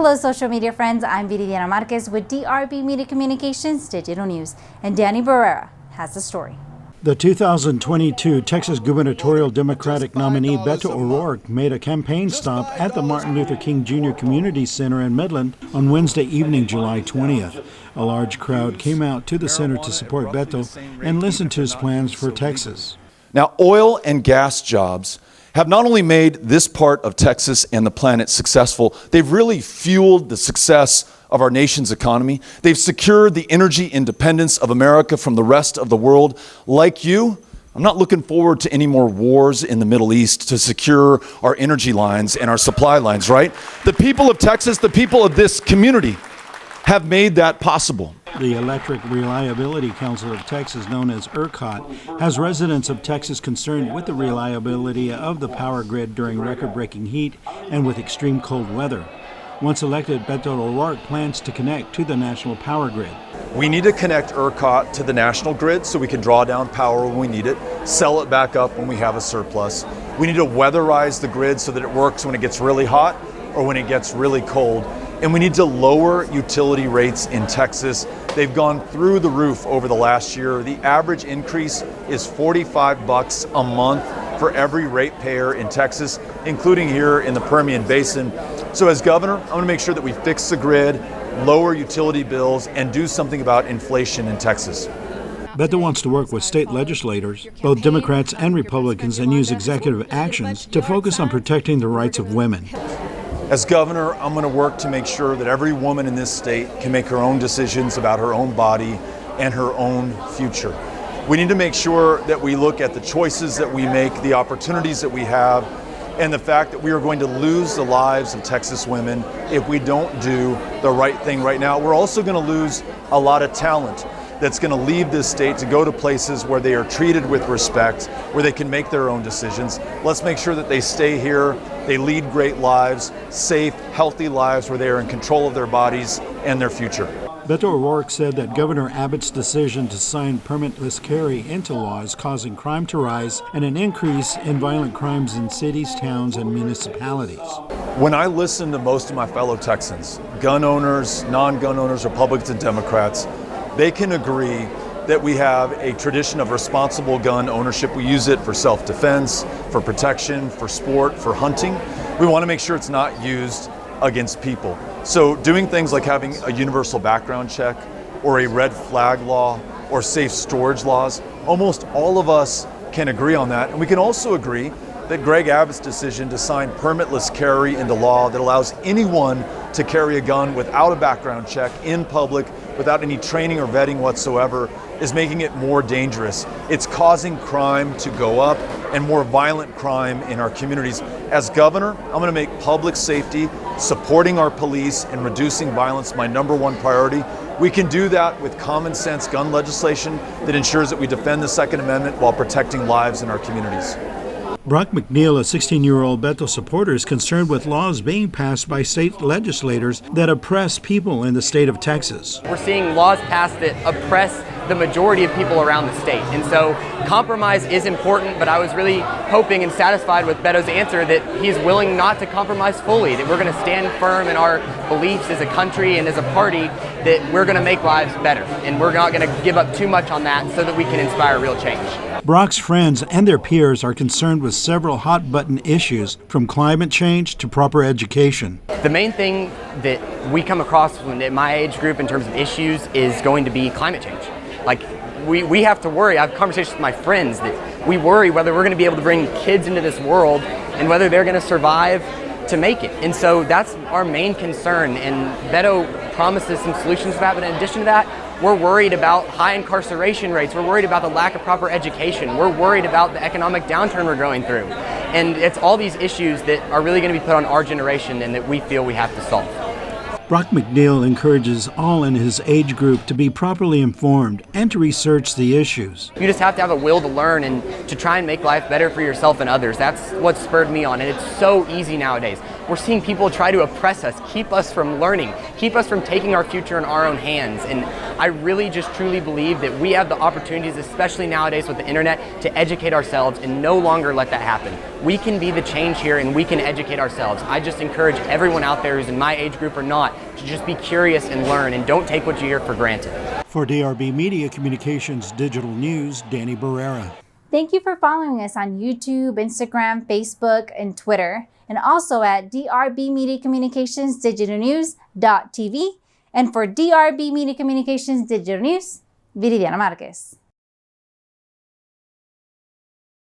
Hello, social media friends. I'm Viridiana Marquez with DRB Media Communications Digital News, and Danny Barrera has the story. The 2022 Texas Gubernatorial Democratic Nominee Beto O'Rourke made a campaign stop at the Martin Luther King Jr. Community Center in Midland on Wednesday evening, July 20th. A large crowd came out to the center to support Beto and listen to his plans for Texas. Now, oil and gas jobs have not only made this part of Texas and the planet successful, they've really fueled the success of our nation's economy. They've secured the energy independence of America from the rest of the world. Like you, I'm not looking forward to any more wars in the Middle East to secure our energy lines and our supply lines, right? The people of Texas, the people of this community have made that possible. The Electric Reliability Council of Texas, known as ERCOT, has residents of Texas concerned with the reliability of the power grid during record-breaking heat and with extreme cold weather. Once elected, Beto O'Rourke plans to connect to the national power grid. We need to connect ERCOT to the national grid so we can draw down power when we need it, sell it back up when we have a surplus. We need to weatherize the grid so that it works when it gets really hot or when it gets really cold. And we need to lower utility rates in Texas. They've gone through the roof over the last year. The average increase is $45 a month for every ratepayer in Texas, including here in the Permian Basin. So as governor, I'm going to make sure that we fix the grid, lower utility bills, and do something about inflation in Texas. Beto wants to work with state legislators, both Democrats and Republicans, and use executive actions to focus on protecting the rights of women. As governor, I'm going to work to make sure that every woman in this state can make her own decisions about her own body and her own future. We need to make sure that we look at the choices that we make, the opportunities that we have, and the fact that we are going to lose the lives of Texas women if we don't do the right thing right now. We're also going to lose a lot of talent that's going to leave this state to go to places where they are treated with respect, where they can make their own decisions. Let's make sure that they stay here, they lead great lives, safe, healthy lives where they are in control of their bodies and their future. Beto O'Rourke said that Governor Abbott's decision to sign permitless carry into law is causing crime to rise and an increase in violent crimes in cities, towns, and municipalities. When I listen to most of my fellow Texans, gun owners, non-gun owners, Republicans and Democrats, they can agree that we have a tradition of responsible gun ownership. We use it for self-defense, for protection, for sport, for hunting. We want to make sure it's not used against people. So doing things like having a universal background check or a red flag law or safe storage laws, almost all of us can agree on that. And we can also agree that Greg Abbott's decision to sign permitless carry into law that allows anyone to carry a gun without a background check in public, without any training or vetting whatsoever, is making it more dangerous. It's causing crime to go up and more violent crime in our communities. As governor, I'm going to make public safety, supporting our police, and reducing violence my #1 priority. We can do that with common sense gun legislation that ensures that we defend the Second Amendment while protecting lives in our communities. Brock McNeil, a 16-year-old Beto supporter, is concerned with laws being passed by state legislators that oppress people in the state of Texas. We're seeing laws passed that oppress the majority of people around the state. And so compromise is important, but I was really hoping and satisfied with Beto's answer that he's willing not to compromise fully, that we're going to stand firm in our beliefs as a country and as a party, that we're going to make lives better. And we're not going to give up too much on that so that we can inspire real change. Brock's friends and their peers are concerned with several hot-button issues, from climate change to proper education. The main thing that we come across in my age group in terms of issues is going to be climate change. Like, we have to worry. I have conversations with my friends that we worry whether we're going to be able to bring kids into this world and whether they're going to survive to make it. And so that's our main concern. And Beto promises some solutions to that. But in addition to that, we're worried about high incarceration rates. We're worried about the lack of proper education. We're worried about the economic downturn we're going through. And it's all these issues that are really going to be put on our generation and that we feel we have to solve. Brock McNeil encourages all in his age group to be properly informed and to research the issues. You just have to have a will to learn and to try and make life better for yourself and others. That's what spurred me on, and it's so easy nowadays. We're seeing people try to oppress us, keep us from learning, keep us from taking our future in our own hands. And I really just truly believe that we have the opportunities, especially nowadays with the internet, to educate ourselves and no longer let that happen. We can be the change here and we can educate ourselves. I just encourage everyone out there who's in my age group or not to just be curious and learn and don't take what you hear for granted. For DRB Media Communications Digital News, Danny Barrera. Thank you for following us on YouTube, Instagram, Facebook, and Twitter, and also at DRB Media Communications Digital News.tv. And for DRB Media Communications Digital News, Viridiana Marquez.